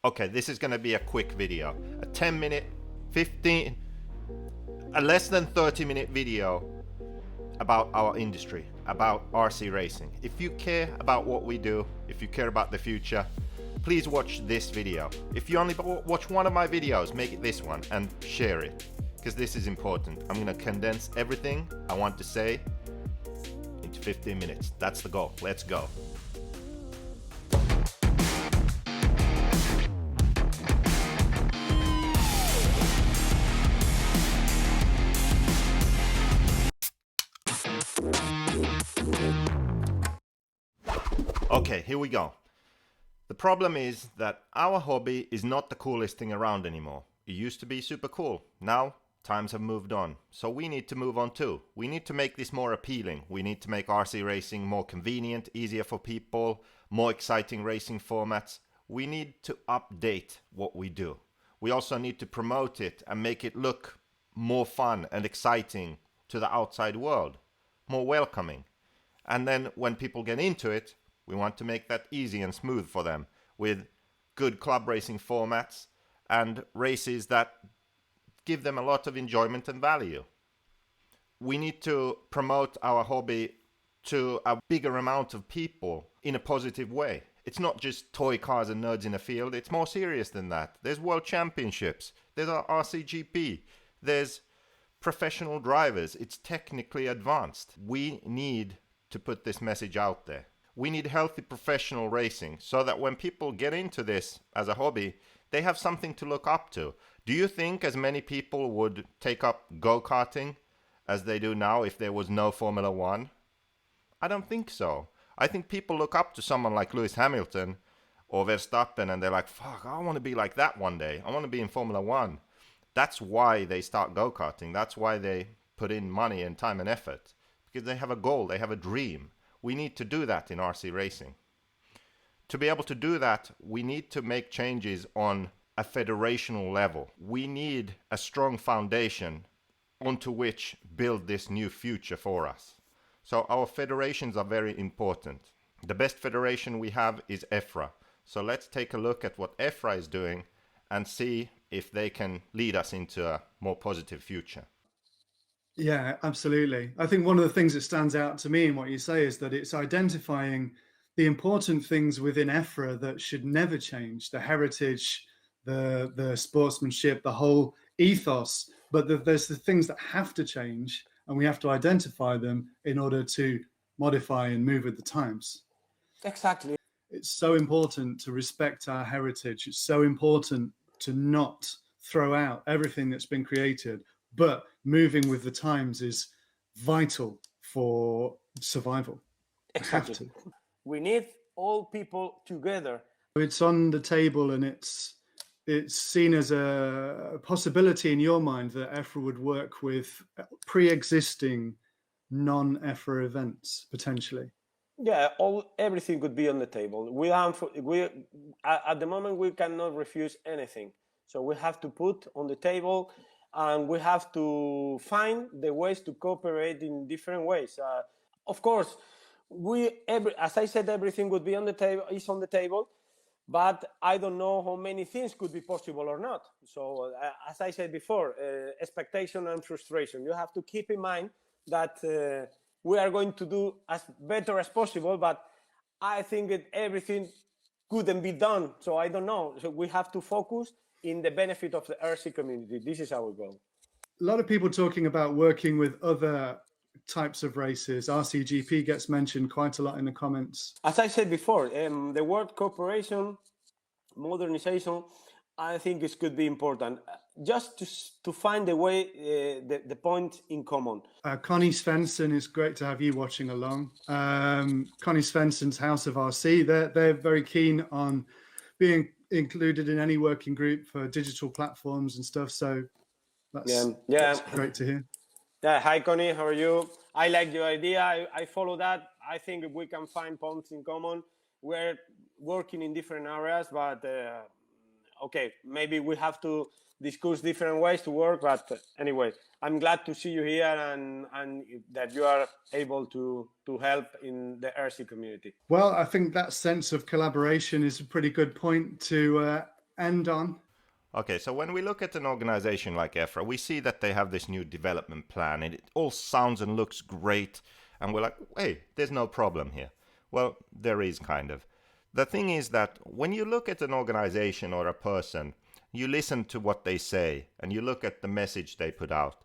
Okay, this is going to be a quick video. A 10 minute, 15, a less than 30-minute video about our industry, about RC racing. If you care about what we do, if you care about the future, please watch this video. If you only watch one of my videos, make it this one and share it, because this is important. I'm going to condense everything I want to say into 15 minutes. That's the goal. Let's go. Okay, here we go. The problem is that our hobby is not the coolest thing around anymore. It used to be super cool. Now, times have moved on. So we need to move on too. We need to make this more appealing. We need to make RC racing more convenient, easier for people, more exciting racing formats. We need to update what we do. We also need to promote it and make it look more fun and exciting to the outside world, more welcoming. And then when people get into it, we want to make that easy and smooth for them with good club racing formats and races that give them a lot of enjoyment and value. We need to promote our hobby to a bigger amount of people in a positive way. It's not just toy cars and nerds in a field, it's more serious than that. There's world championships, there's our RCGP, there's professional drivers, it's technically advanced. We need to put this message out there. We need healthy professional racing so that when people get into this as a hobby, they have something to look up to. Do you think as many people would take up go-karting as they do now if there was no Formula One? I don't think so. I think people look up to someone like Lewis Hamilton or Verstappen and they're like, fuck, I want to be like that one day. I want to be in Formula One. That's why they start go-karting. That's why they put in money and time and effort. Because they have a goal, they have a dream. We need to do that in RC racing. To be able to do that, we need to make changes on a federational level. We need a strong foundation onto which build this new future for us. So our federations are very important. The best federation we have is Efra. So let's take a look at what Efra is doing and see if they can lead us into a more positive future. Yeah, absolutely. I think one of the things that stands out to me in what you say is that it's identifying the important things within Efra that should never change, the heritage, the sportsmanship, the whole ethos, but there's the things that have to change and we have to identify them in order to modify and move with the times. Exactly. It's so important to respect our heritage. It's so important to not throw out everything that's been created, but moving with the times is vital for survival. Exactly. We need all people together. It's on the table and it's seen as a possibility in your mind that Efra would work with pre-existing non-Efra events, potentially. Yeah, everything could be on the table. At the moment, we cannot refuse anything. So we have to put on the table and we have to find the ways to cooperate in different ways. Of course, as I said, everything would be on the table, is on the table, but I don't know how many things could be possible or not. So as I said before, expectation and frustration. You have to keep in mind that we are going to do as better as possible, but I think that everything couldn't be done. So I don't know. So we have to focus in the benefit of the RC community. This is our goal. A lot of people talking about working with other types of races. RCGP gets mentioned quite a lot in the comments. As I said before, the word cooperation, modernization, I think it could be important. Just to find the way, the point in common. Connie Svensson, it's great to have you watching along. Connie Svensson's House of RC, they're very keen on being included in any working group for digital platforms and stuff. So that's great to hear. Yeah, hi Connie, how are you? I like your idea. I follow that. I think we can find points in common. We're working in different areas, but okay, maybe we have to discuss different ways to work. But anyway, I'm glad to see you here and that you are able to help in the RC community. Well, I think that sense of collaboration is a pretty good point to end on? Okay, so when we look at an organization like Efra, we see that they have this new development plan and it all sounds and looks great. And we're like, hey, there's no problem here. Well, there is kind of. The thing is that when you look at an organization or a person, you listen to what they say and you look at the message they put out.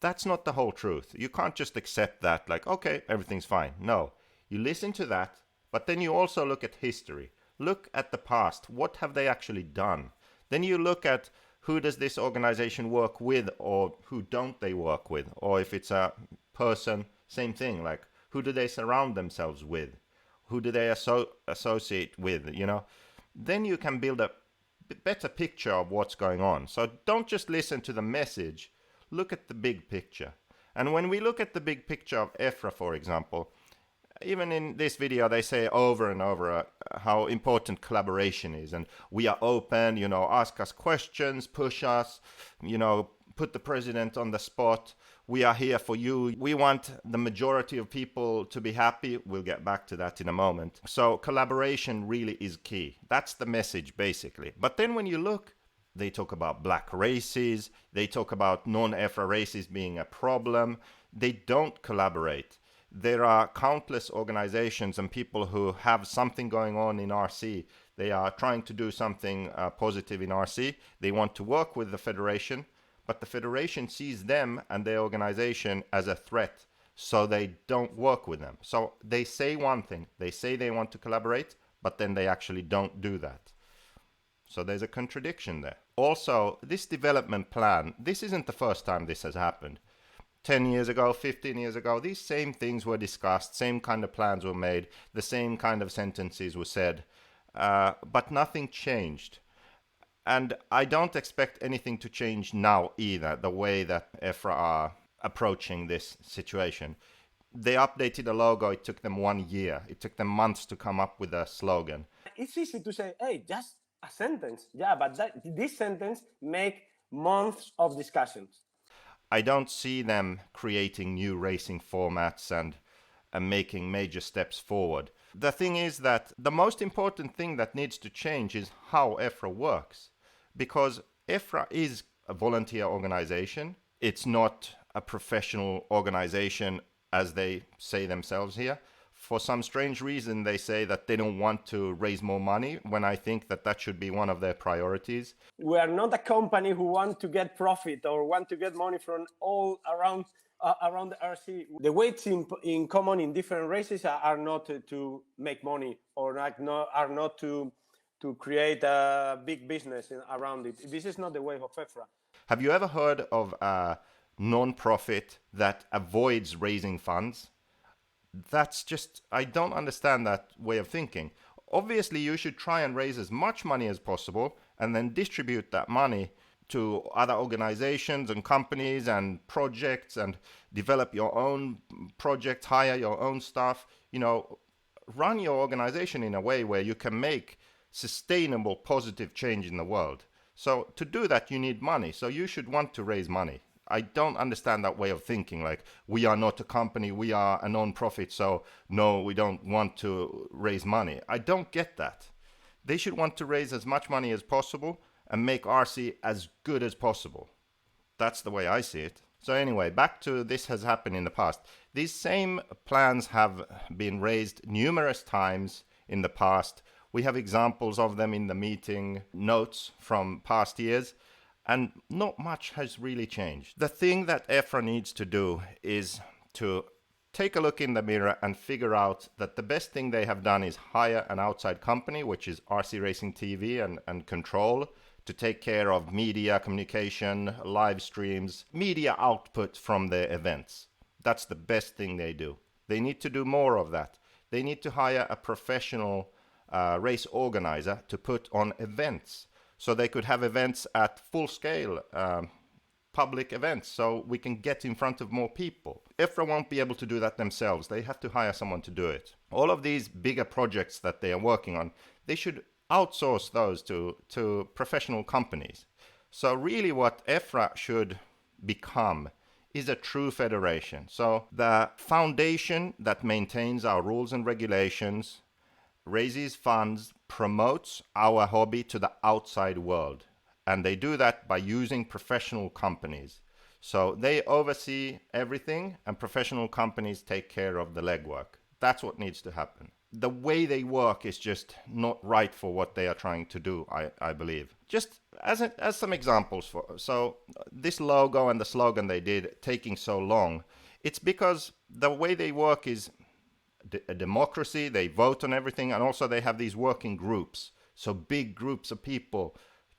That's not the whole truth. You can't just accept that like, okay, everything's fine. No, you listen to that, but then you also look at history. Look at the past. What have they actually done? Then you look at who does this organization work with or who don't they work with? Or if it's a person, same thing, like who do they surround themselves with? Who do they associate with, you know? Then you can build a better picture of what's going on. So don't just listen to the message, look at the big picture. And when we look at the big picture of Efra, for example, even in this video, they say over and over how important collaboration is. And we are open, you know, ask us questions, push us, you know, put the president on the spot. We are here for you. We want the majority of people to be happy. We'll get back to that in a moment. So collaboration really is key. That's the message, basically. But then when you look, they talk about black races. They talk about non-EFRA races being a problem. They don't collaborate. There are countless organizations and people who have something going on in RC. They are trying to do something positive in RC. They want to work with the federation, but the federation sees them and their organization as a threat, so they don't work with them. So they say one thing, they say they want to collaborate, but then they actually don't do that. So there's a contradiction there. Also, this development plan, this isn't the first time this has happened. 10 years ago, 15 years ago, these same things were discussed, same kind of plans were made, the same kind of sentences were said, but nothing changed. And I don't expect anything to change now either, the way that EFRA are approaching this situation. They updated the logo, it took them 1 year. It took them months to come up with a slogan. It's easy to say, hey, just a sentence. Yeah, but this sentence make months of discussions. I don't see them creating new racing formats and making major steps forward. The thing is that the most important thing that needs to change is how EFRA works. Because EFRA is a volunteer organization. It's not a professional organization as they say themselves here. For some strange reason, they say that they don't want to raise more money, when I think that that should be one of their priorities. We are not a company who want to get profit or want to get money from all around the RC. The weights in common in different races are not to make money or are not to create a big business around it. This is not the way of EFRA. Have you ever heard of a non-profit that avoids raising funds? That's just, I don't understand that way of thinking. Obviously, you should try and raise as much money as possible and then distribute that money to other organizations and companies and projects and develop your own projects, hire your own staff, you know, run your organization in a way where you can make sustainable, positive change in the world. So to do that, you need money. So you should want to raise money. I don't understand that way of thinking, like, we are not a company, we are a non-profit, so no, we don't want to raise money. I don't get that. They should want to raise as much money as possible and make RC as good as possible. That's the way I see it. So anyway, back to this has happened in the past. These same plans have been raised numerous times in the past. We have examples of them in the meeting notes from past years. And not much has really changed. The thing that EFRA needs to do is to take a look in the mirror and figure out that the best thing they have done is hire an outside company, which is RC Racing TV and Control, to take care of media, communication, live streams, media output from their events. That's the best thing they do. They need to do more of that. They need to hire a professional race organizer to put on events. So they could have events at full scale, public events, so we can get in front of more people. EFRA won't be able to do that themselves. They have to hire someone to do it. All of these bigger projects that they are working on, they should outsource those to professional companies. So really what EFRA should become is a true federation. So the foundation that maintains our rules and regulations, raises funds, promotes our hobby to the outside world. And they do that by using professional companies. So they oversee everything and professional companies take care of the legwork. That's what needs to happen. The way they work is just not right for what they are trying to do, I believe. Just as some examples so this logo and the slogan they did taking so long, it's because the way they work is a democracy, they vote on everything, and also they have these working groups. So big groups of people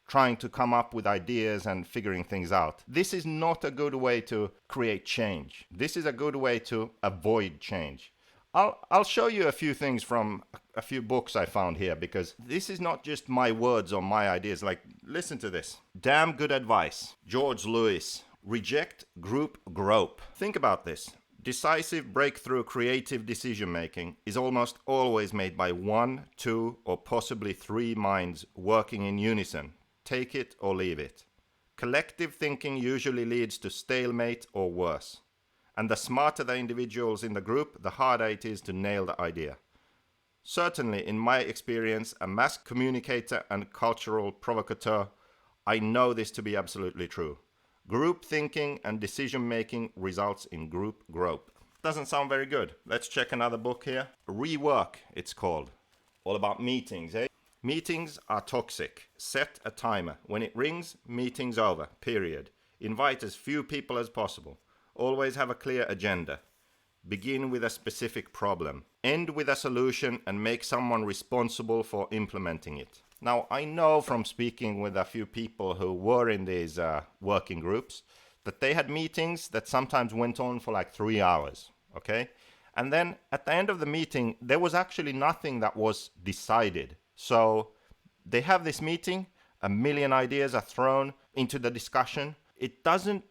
trying to come up with ideas and figuring things out. This is not a good way to create change. This is a good way to avoid change. I'll show you a few things from a few books I found here, because this is not just my words or my ideas. Like, listen to this. Damn Good Advice. George Lewis. Reject, group, grope. Think about this. Decisive breakthrough creative decision making is almost always made by 1, 2, or possibly 3 minds working in unison. Take it or leave it. Collective thinking usually leads to stalemate or worse. And the smarter the individuals in the group, the harder it is to nail the idea. Certainly, in my experience, a mass communicator and cultural provocateur, I know this to be absolutely true. Group thinking and decision making results in group grope. Doesn't sound very good. Let's check another book here. Rework, it's called. All about meetings, eh? Meetings are toxic. Set a timer. When it rings, meeting's over, period. Invite as few people as possible. Always have a clear agenda. Begin with a specific problem. End with a solution and make someone responsible for implementing it. Now, I know from speaking with a few people who were in these working groups that they had meetings that sometimes went on for like 3 hours, okay? And then at the end of the meeting, there was actually nothing that was decided. So they have this meeting, a million ideas are thrown into the discussion. It doesn't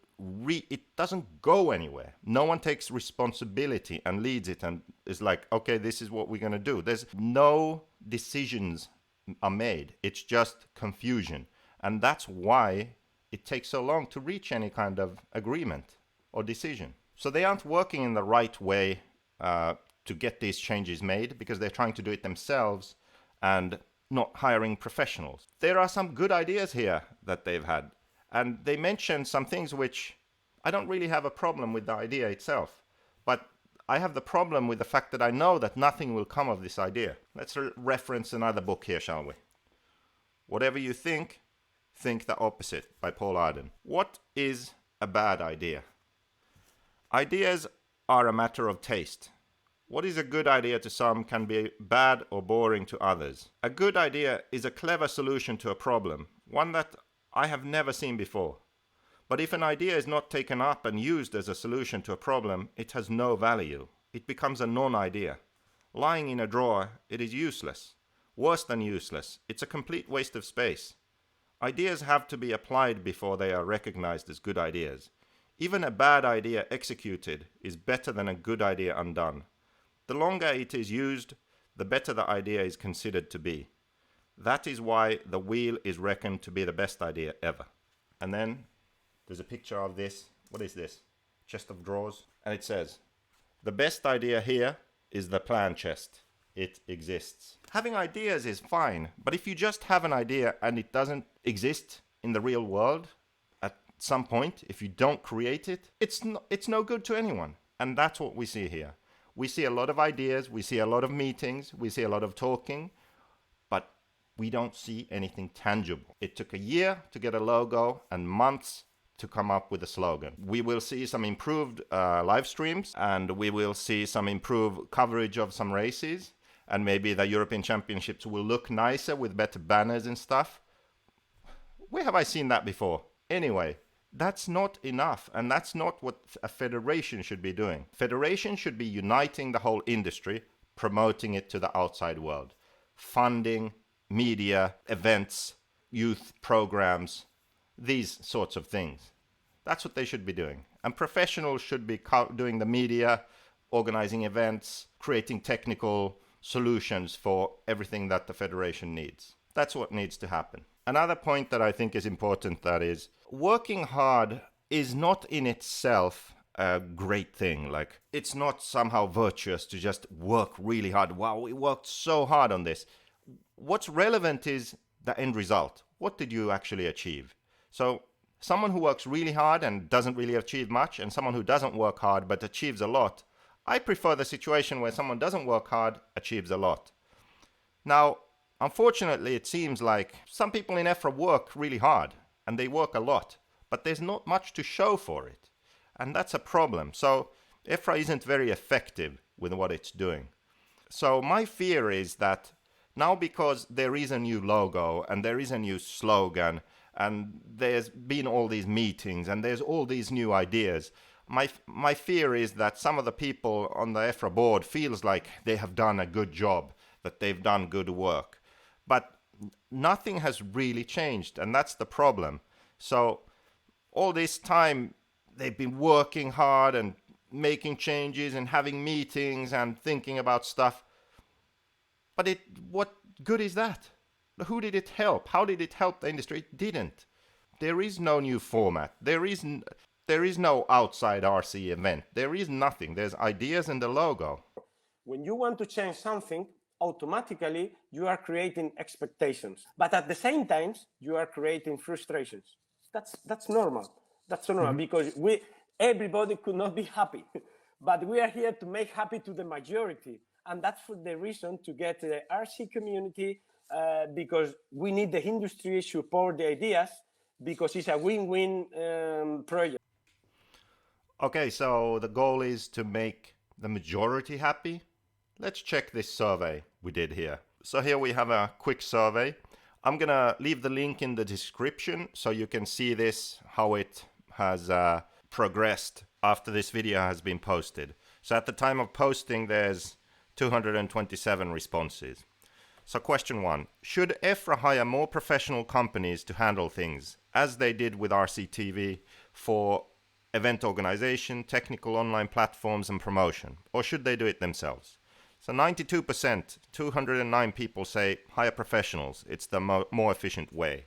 go anywhere. No one takes responsibility and leads it and is like, okay, this is what we're going to do. There's no decisions are made. It's just confusion. And that's why it takes so long to reach any kind of agreement or decision. So they aren't working in the right way to get these changes made, because they're trying to do it themselves and not hiring professionals. There are some good ideas here that they've had. And they mentioned some things which I don't really have a problem with the idea itself. But I have the problem with the fact that I know that nothing will come of this idea. Let's reference another book here, shall we? Whatever you think the opposite, by Paul Arden. What is a bad idea? Ideas are a matter of taste. What is a good idea to some can be bad or boring to others. A good idea is a clever solution to a problem, one that I have never seen before. But if an idea is not taken up and used as a solution to a problem, it has no value. It becomes a non-idea. Lying in a drawer, it is useless. Worse than useless, it's a complete waste of space. Ideas have to be applied before they are recognized as good ideas. Even a bad idea executed is better than a good idea undone. The longer it is used, the better the idea is considered to be. That is why the wheel is reckoned to be the best idea ever. And then there's a picture of this. What is this? Chest of drawers. And it says, the best idea here is the plan chest. It exists. Having ideas is fine, but if you just have an idea and it doesn't exist in the real world at some point, if you don't create it, it's no good to anyone. And that's what we see here. We see a lot of ideas, we see a lot of meetings, we see a lot of talking, but we don't see anything tangible. It took a year to get a logo and months to come up with a slogan. We will see some improved live streams, and we will see some improved coverage of some races, and maybe the European Championships will look nicer with better banners and stuff. Where have I seen that before? Anyway, that's not enough, and that's not what a federation should be doing. Federation should be uniting the whole industry, promoting it to the outside world. Funding, media, events, youth programs, these sorts of things. That's what they should be doing. And professionals should be doing the media, organizing events, creating technical solutions for everything that the federation needs. That's what needs to happen. Another point that I think is important, that is, working hard is not in itself a great thing. Like, it's not somehow virtuous to just work really hard. Wow, we worked so hard on this. What's relevant is the end result. What did you actually achieve? So someone who works really hard and doesn't really achieve much, and someone who doesn't work hard but achieves a lot, I prefer the situation where someone doesn't work hard, achieves a lot. Now, unfortunately, it seems like some people in Efra work really hard, and they work a lot, but there's not much to show for it. And that's a problem. So Efra isn't very effective with what it's doing. So my fear is that now, because there is a new logo and there is a new slogan and there's been all these meetings and there's all these new ideas, my fear is that some of the people on the Efra board feels like they have done a good job, that they've done good work. But nothing has really changed, and that's the problem. So all this time they've been working hard and making changes and having meetings and thinking about stuff. But what good is that? Who did it help? How did it help the industry? It didn't. There is no new format. There is no outside RC event. There is nothing. There's ideas and the logo. When you want to change something, automatically you are creating expectations. But at the same time, you are creating frustrations. That's normal. That's normal because everybody could not be happy. But we are here to make happy to the majority. And that's for the reason to get the RC community, because we need the industry support the ideas, because it's a win-win project. Okay, so the goal is to make the majority happy. Let's check this survey we did here. So here we have a quick survey. I'm gonna leave the link in the description so you can see this, how it has progressed after this video has been posted. So at the time of posting, there's 227 responses. So question 1, should Efra hire more professional companies to handle things, as they did with RCTV, for event organization, technical online platforms and promotion, or should they do it themselves? So 92%, 209 people say hire professionals, it's the more efficient way.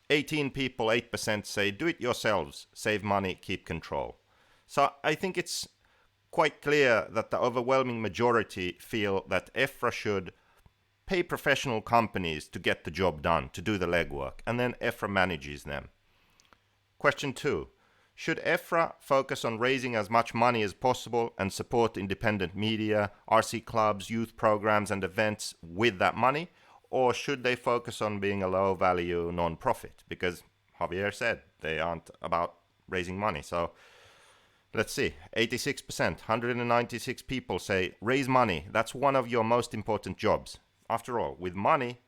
18 people, 8% say do it yourselves, save money, keep control. So I think it's quite clear that the overwhelming majority feel that Efra should pay professional companies to get the job done, to do the legwork, and then Efra manages them. Question 2. Should Efra focus on raising as much money as possible and support independent media, RC clubs, youth programs and events with that money? Or should they focus on being a low-value non-profit? Because Javier said they aren't about raising money. So let's see, 86%, 196 people say raise money. That's one of your most important jobs. After all, with money,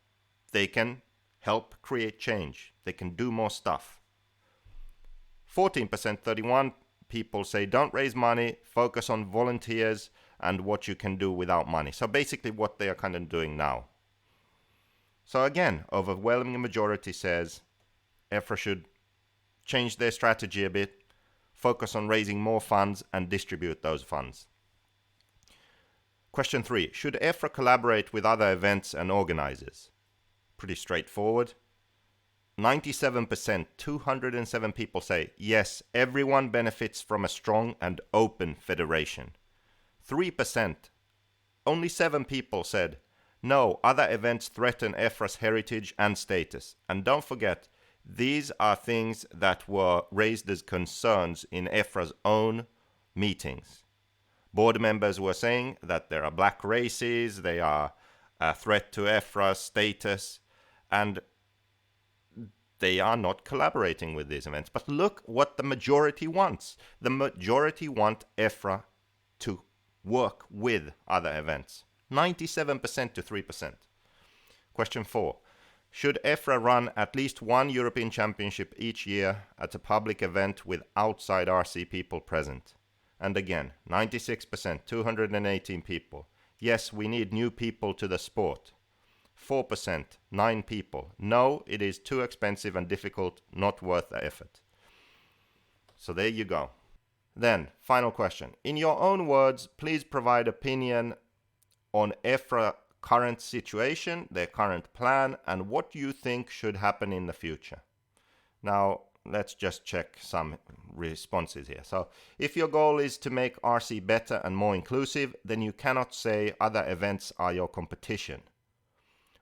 they can help create change. They can do more stuff. 14%, 31 people say don't raise money, focus on volunteers and what you can do without money. So basically what they are kind of doing now. So again, overwhelming majority says Efra should change their strategy a bit, focus on raising more funds and distribute those funds. Question 3. Should Efra collaborate with other events and organizers? Pretty straightforward. 97%, 207 people say yes, everyone benefits from a strong and open federation. 3%, only 7 people said no, other events threaten Efra's heritage and status. And don't forget, these are things that were raised as concerns in Efra's own meetings. Board members were saying that there are black races, they are a threat to Efra's status, and they are not collaborating with these events. But look what the majority wants. The majority want Efra to work with other events. 97% to 3%. Question 4. Should Efra run at least one European Championship each year at a public event with outside RC people present? And again, 96%, 218 people. Yes, we need new people to the sport. 4%, 9 people. No, it is too expensive and difficult, not worth the effort. So there you go. Then, final question. In your own words, please provide opinion on Efra current situation, their current plan, and what you think should happen in the future. Now, let's just check some responses here. So if your goal is to make RC better and more inclusive, then you cannot say other events are your competition.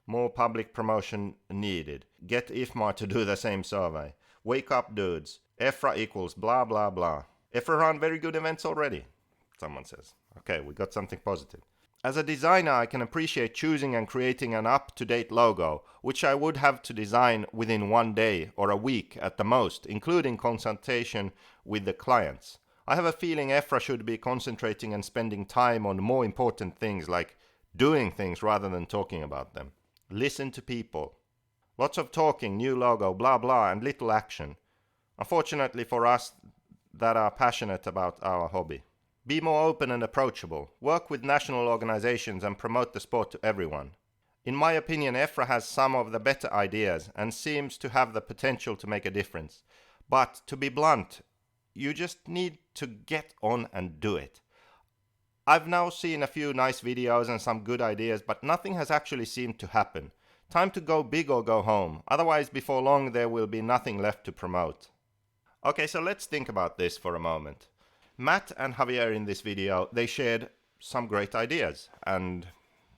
More public promotion needed. Get IFMAR to do the same survey. Wake up, dudes. Efra equals blah, blah, blah. Efra run very good events already, someone says. Okay, we got something positive. As a designer, I can appreciate choosing and creating an up-to-date logo, which I would have to design within 1 day or a week at the most, including consultation with the clients. I have a feeling Efra should be concentrating and spending time on more important things like doing things rather than talking about them. Listen to people. Lots of talking, new logo, blah blah, and little action. Unfortunately for us that are passionate about our hobby. Be more open and approachable. Work with national organizations and promote the sport to everyone. In my opinion, Efra has some of the better ideas and seems to have the potential to make a difference. But to be blunt, you just need to get on and do it. I've now seen a few nice videos and some good ideas, but nothing has actually seemed to happen. Time to go big or go home. Otherwise, before long, there will be nothing left to promote. Okay, so let's think about this for a moment. Matt and Javier in this video, they shared some great ideas and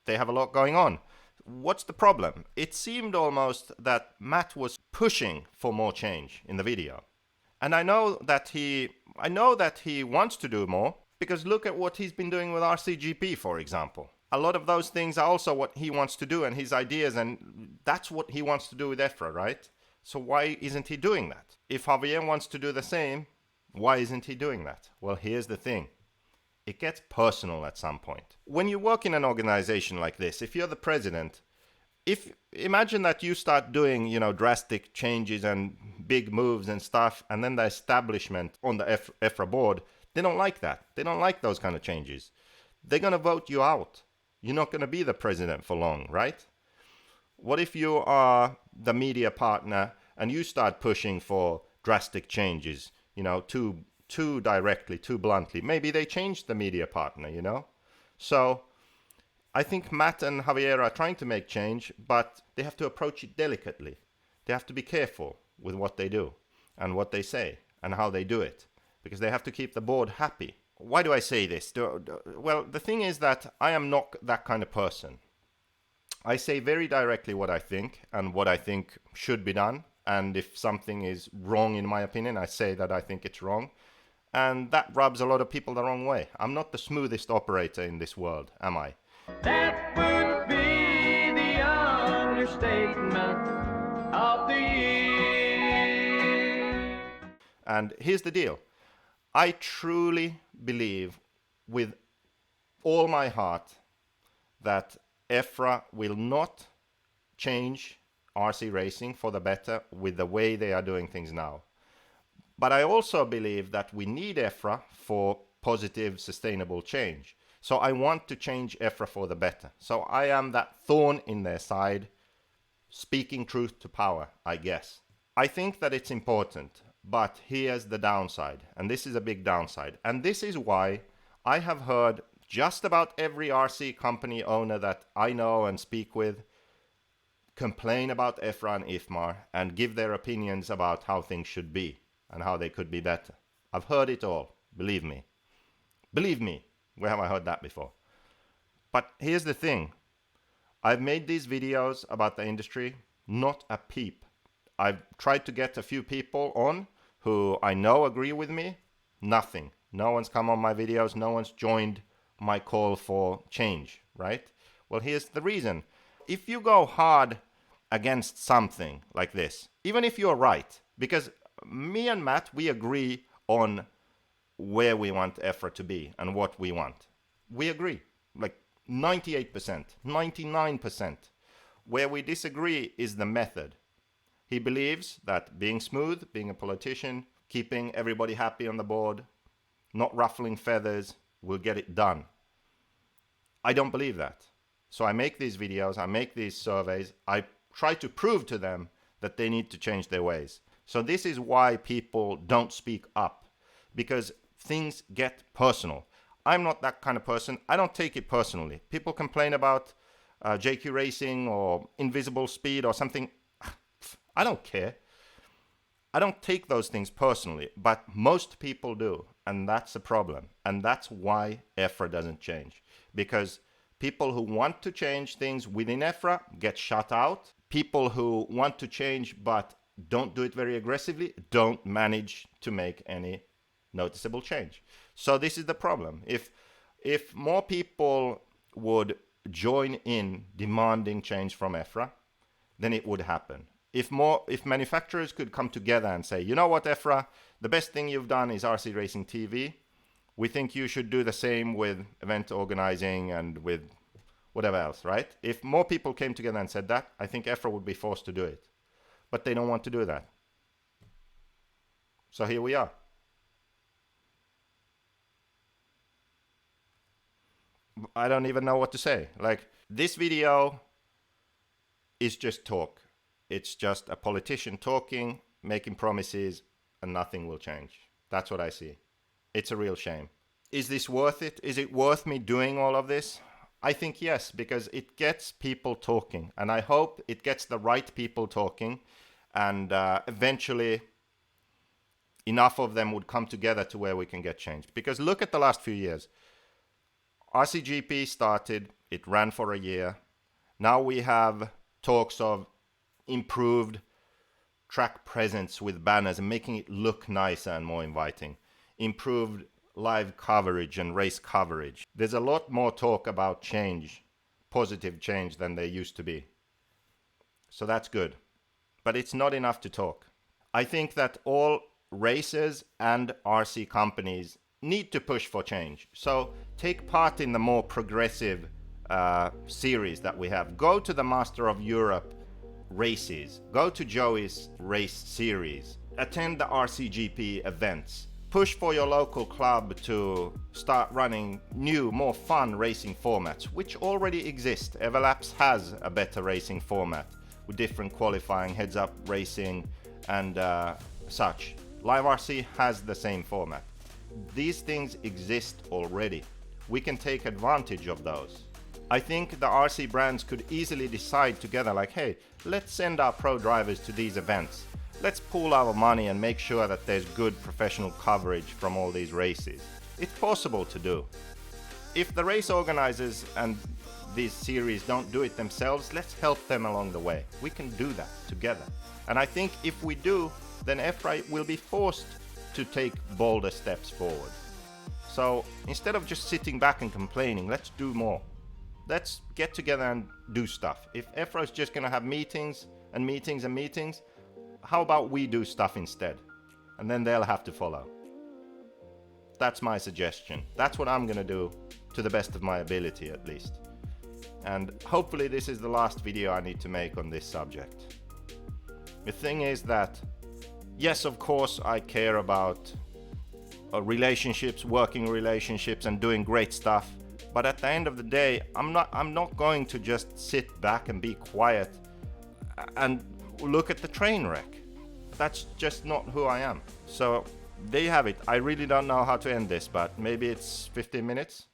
they have a lot going on. What's the problem? It seemed almost that Matt was pushing for more change in the video. And I know that he wants to do more, because look at what he's been doing with RCGP, for example. A lot of those things are also what he wants to do and his ideas, and that's what he wants to do with Efra, right? So why isn't he doing that? If Javier wants to do the same, why isn't he doing that? Well, here's the thing. It gets personal at some point. When you work in an organization like this, if you're the president, imagine that you start doing, drastic changes and big moves and stuff, and then the establishment on the Efra board, they don't like that. They don't like those kind of changes. They're going to vote you out. You're not going to be the president for long, right? What if you are the media partner and you start pushing for drastic changes, too directly, too bluntly? Maybe they change the media partner, So I think Matt and Javier are trying to make change, but they have to approach it delicately. They have to be careful with what they do and what they say and how they do it, because they have to keep the board happy. Why do I say this? Well, the thing is that I am not that kind of person. I say very directly what I think and what I think should be done. And if something is wrong, in my opinion, I say that I think it's wrong. And that rubs a lot of people the wrong way. I'm not the smoothest operator in this world, am I? That would be the understatement of the year. And here's the deal. I truly believe with all my heart that Efra will not change RC racing for the better with the way they are doing things now. But I also believe that we need Efra for positive, sustainable change. So I want to change Efra for the better. So I am that thorn in their side, speaking truth to power, I guess. I think that it's important, but here's the downside, and this is a big downside. And this is why I have heard just about every RC company owner that I know and speak with complain about Efra and IFMAR and give their opinions about how things should be and how they could be better. I've heard it all, believe me. Believe me, where have I heard that before? But here's the thing. I've made these videos about the industry, not a peep. I've tried to get a few people on who I know agree with me. Nothing. No one's come on my videos. No one's joined my call for change, right? Well, here's the reason. If you go hard against something like this, even if you're right, because me and Matt, we agree on where we want Efra to be and what we want. We agree, like 98%, 99%. Where we disagree is the method. He believes that being smooth, being a politician, keeping everybody happy on the board, not ruffling feathers, will get it done. I don't believe that. So I make these videos, I make these surveys, I try to prove to them that they need to change their ways. So this is why people don't speak up, because things get personal. I'm not that kind of person. I don't take it personally. People complain about JQRacing or invisible speed or something. I don't care. I don't take those things personally, but most people do. And that's a problem. And that's why Efra doesn't change. Because people who want to change things within Efra get shut out. People who want to change but don't do it very aggressively don't manage to make any noticeable change. So this is the problem. If more people would join in demanding change from Efra, then it would happen. If manufacturers could come together and say, you know what, Efra, the best thing you've done is RC Racing TV. We think you should do the same with event organizing and with whatever else, right? If more people came together and said that, I think Efra would be forced to do it. But they don't want to do that. So here we are. I don't even know what to say. Like, this video is just talk. It's just a politician talking, making promises, and nothing will change. That's what I see. It's a real shame. Is this worth it? Is it worth me doing all of this? I think yes, because it gets people talking. And I hope it gets the right people talking. And eventually, enough of them would come together to where we can get change. Because look at the last few years. RCGP started, it ran for a year. Now we have talks of improved track presence with banners and making it look nicer and more inviting. Improved live coverage and race coverage. There's a lot more talk about change, positive change, than there used to be. So that's good. But it's not enough to talk. I think that all racers and RC companies need to push for change. So take part in the more progressive series that we have. Go to the Master of Europe races. Go to Joey's race series. Attend the RCGP events. Push for your local club to start running new, more fun racing formats, which already exist. Everlaps has a better racing format with different qualifying, heads-up racing, and such. Live RC has the same format. These things exist already. We can take advantage of those. I think the RC brands could easily decide together, like, hey, let's send our pro drivers to these events. Let's pool our money and make sure that there's good professional coverage from all these races. It's possible to do. If the race organizers and these series don't do it themselves, let's help them along the way. We can do that together. And I think if we do, then Efra will be forced to take bolder steps forward. So instead of just sitting back and complaining, let's do more. Let's get together and do stuff. If Efra is just going to have meetings and meetings and meetings, how about we do stuff instead? And then they'll have to follow. That's my suggestion. That's what I'm going to do, to the best of my ability at least. And hopefully this is the last video I need to make on this subject. The thing is that, yes, of course, I care about relationships, working relationships, and doing great stuff. But at the end of the day, I'm not going to just sit back and be quiet and look at the train wreck. That's just not who I am. So there you have it. I really don't know how to end this, but maybe it's 15 minutes.